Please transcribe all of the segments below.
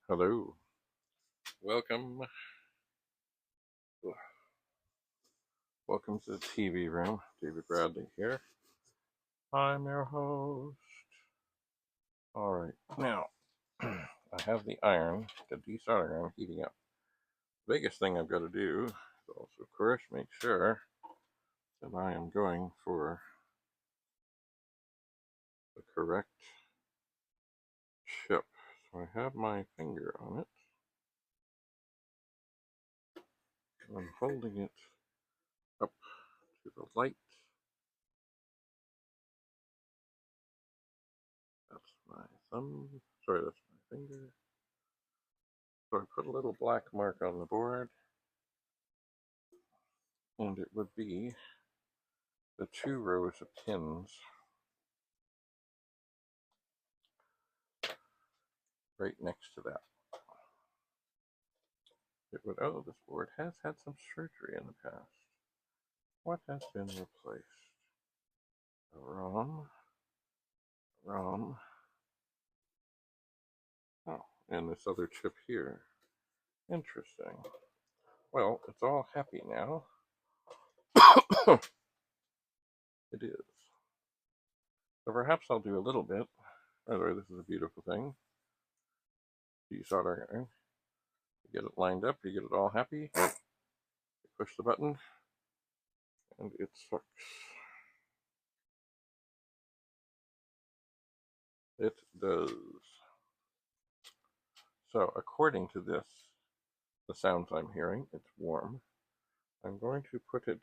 Hello, welcome. Welcome to the TV room. David Bradley here. I'm your host. All right, now I have the iron, the de-soldering iron, heating up. The biggest thing I've got to do is also, of course, make sure that I am going for the correct chip. So I have my finger on it. I'm holding it up to the light. That's my thumb. Sorry, that's my finger. So I put a little black mark on the board, and it would be the 2 rows of pins right next to that. It would, oh, this board has had some surgery in the past. What has been replaced? A ROM. Oh, and this other chip here. Interesting. Well, it's all happy now. It is. So perhaps I'll do a little bit. By the way, this is a beautiful thing. De-soldering. You get it lined up, you get it all happy. You push the button, and it sucks. It does. So according to this, the sounds I'm hearing, it's warm. I'm going to put it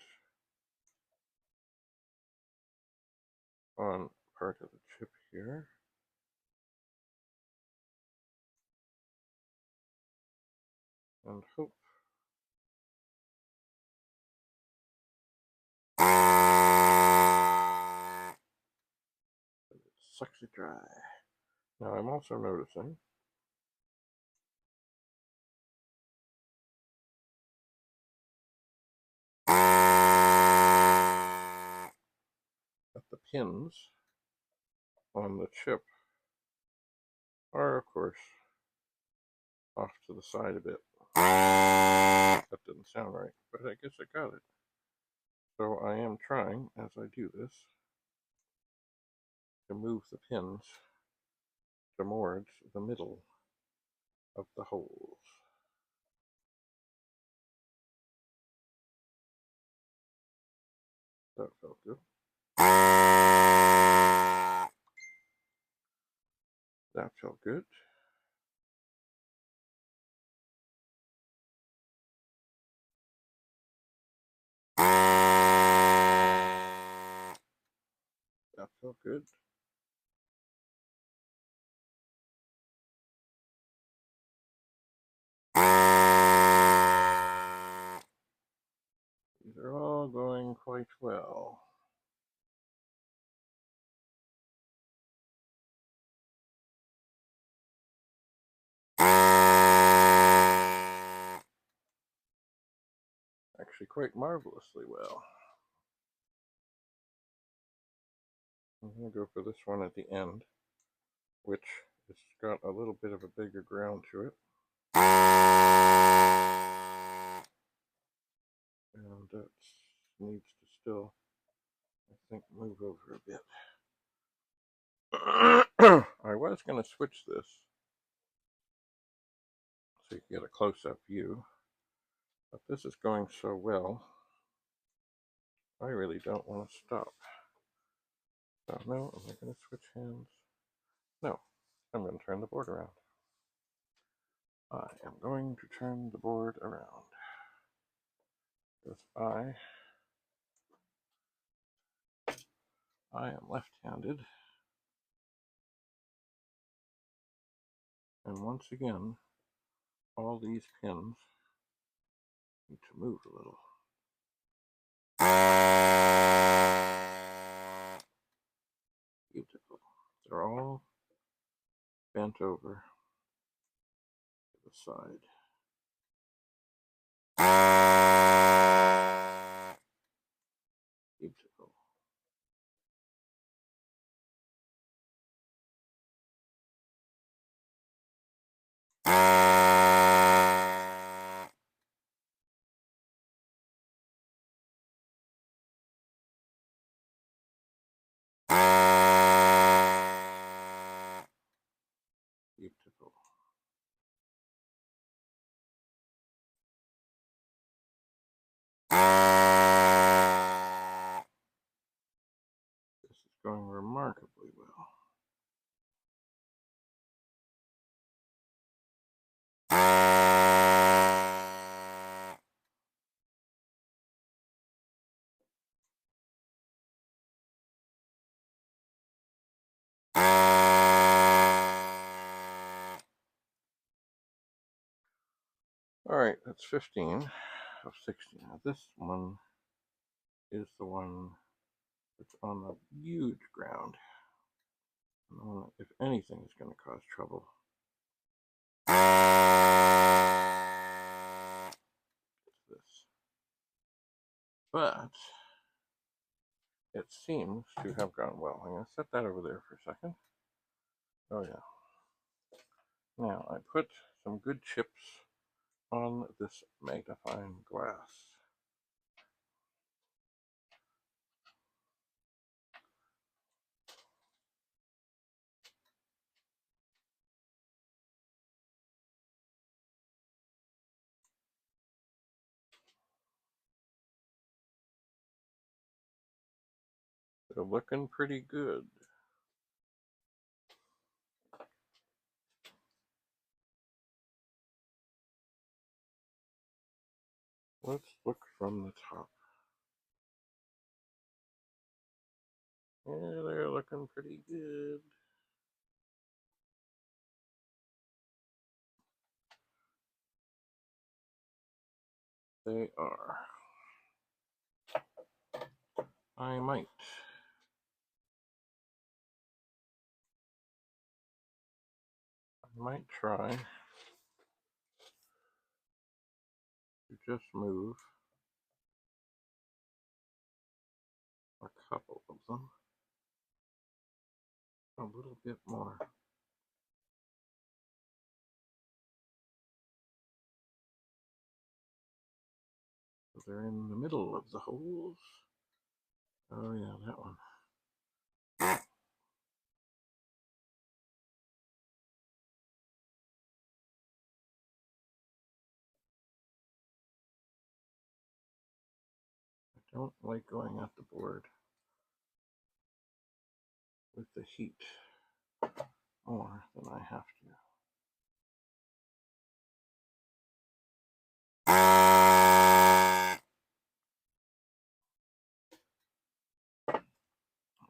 on part of the chip here. And hope that it sucks it dry. Now I'm also noticing that the pins on the chip are, of course, off to the side a bit. That didn't sound right, but I guess I got it. So I am trying, as I do this, to move the pins towards the middle of the holes. That felt good. That felt good. That felt good. These are all going quite well. Actually, quite marvelously well. I'm going to go for this one at the end, which has got a little bit of a bigger ground to it. And that needs to still, I think, move over a bit. I was going to switch this so you can get a close-up view, but this is going so well, I really don't want to stop. So no, I'm not going to switch hands. No, I'm going to turn the board around. I am going to turn the board around. Because I am left-handed. And once again, all these pins need to move a little. Beautiful. They're all bent over to the side. Beautiful. going remarkably well. All right, that's 15 of 16. Now this one is the one that's on the huge ground. And the one that, if anything, is going to cause trouble. It's this. But it seems to have gone well. I'm going to set that over there for a second. Oh yeah. Now I put some good chips on this magnifying glass. They're looking pretty good. Let's look from the top. Yeah, they're looking pretty good. They are. I might try to just move a couple of them a little bit more. They're in the middle of the holes. Oh yeah, that one. I don't like going at the board with the heat more than I have to.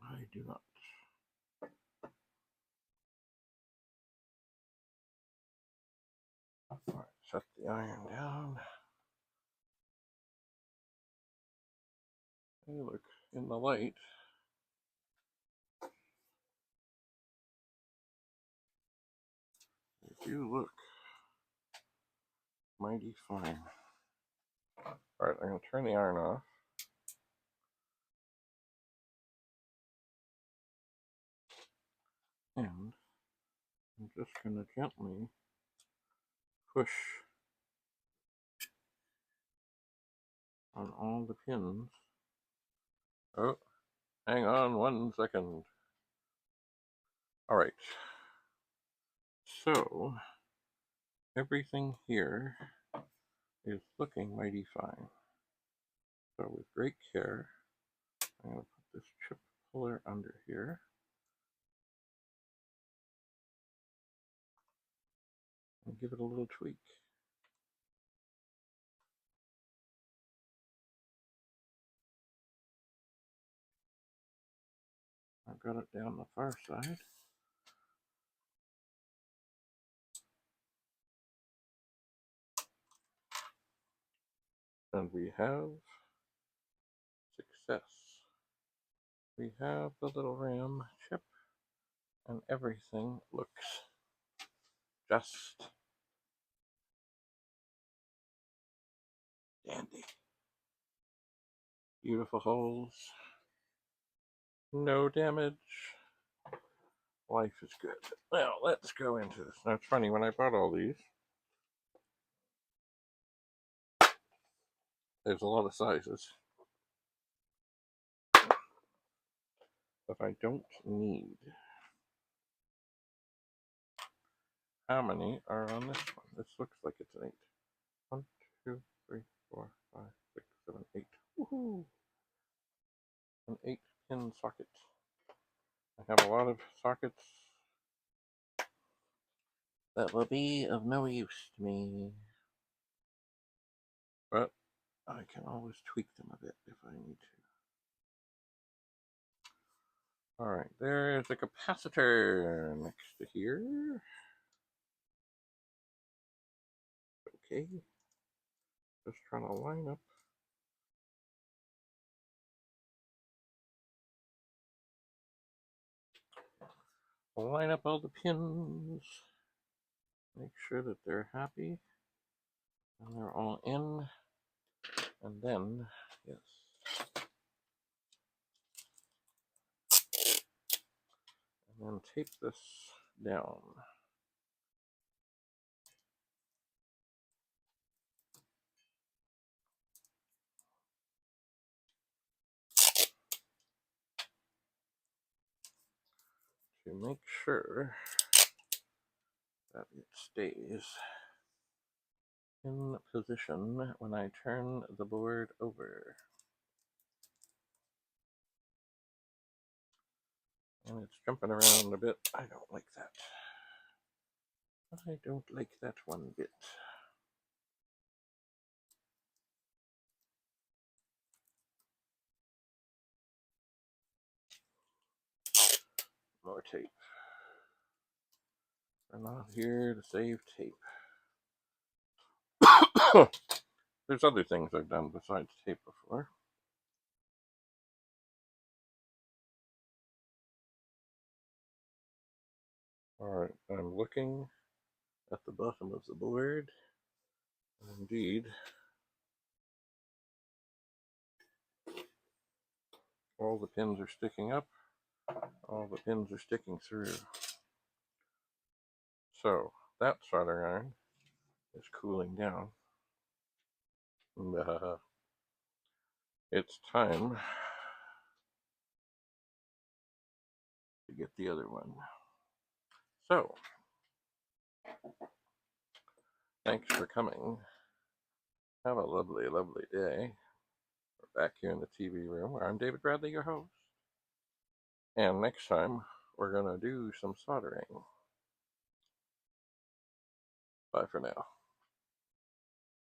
I do not. Alright, set the iron down. Hey, look, in the light, they do look mighty fine. Alright, I'm going to turn the iron off. And I'm just going to gently push on all the pins. Oh, hang on 1 second. Alright, so everything here is looking mighty fine. So with great care, I'm going to put this chip puller under here. And give it a little tweak. I've got it down the far side. And we have success. We have the little RAM chip, and everything looks just dandy. Beautiful holes. No damage. Life is good. Well, let's go into this. Now, it's funny, when I bought all these, there's a lot of sizes that I don't need. How many are on this one? This looks like it's an 8. 1, 2, 3, 4, 5, 6, 7, 8. Woohoo! An 8-pin socket. I have a lot of sockets that will be of no use to me, but I can always tweak them a bit if I need to. Alright, there's a capacitor next to here. Okay, just trying to line up. Line up all the pins, make sure that they're happy, and they're all in, and then, yes, and then tape this down. To make sure that it stays in position when I turn the board over. And it's jumping around a bit. I don't like that. I don't like that one bit. More tape. I'm not here to save tape. There's other things I've done besides tape before. Alright, I'm looking at the bottom of the board. And indeed, all the pins are sticking up. All the pins are sticking through. So, that soldering iron is cooling down. And, it's time to get the other one. So, thanks for coming. Have a lovely, lovely day. We're back here in the TV room where I'm David Bradley, your host. And next time, we're going to do some soldering. Bye for now.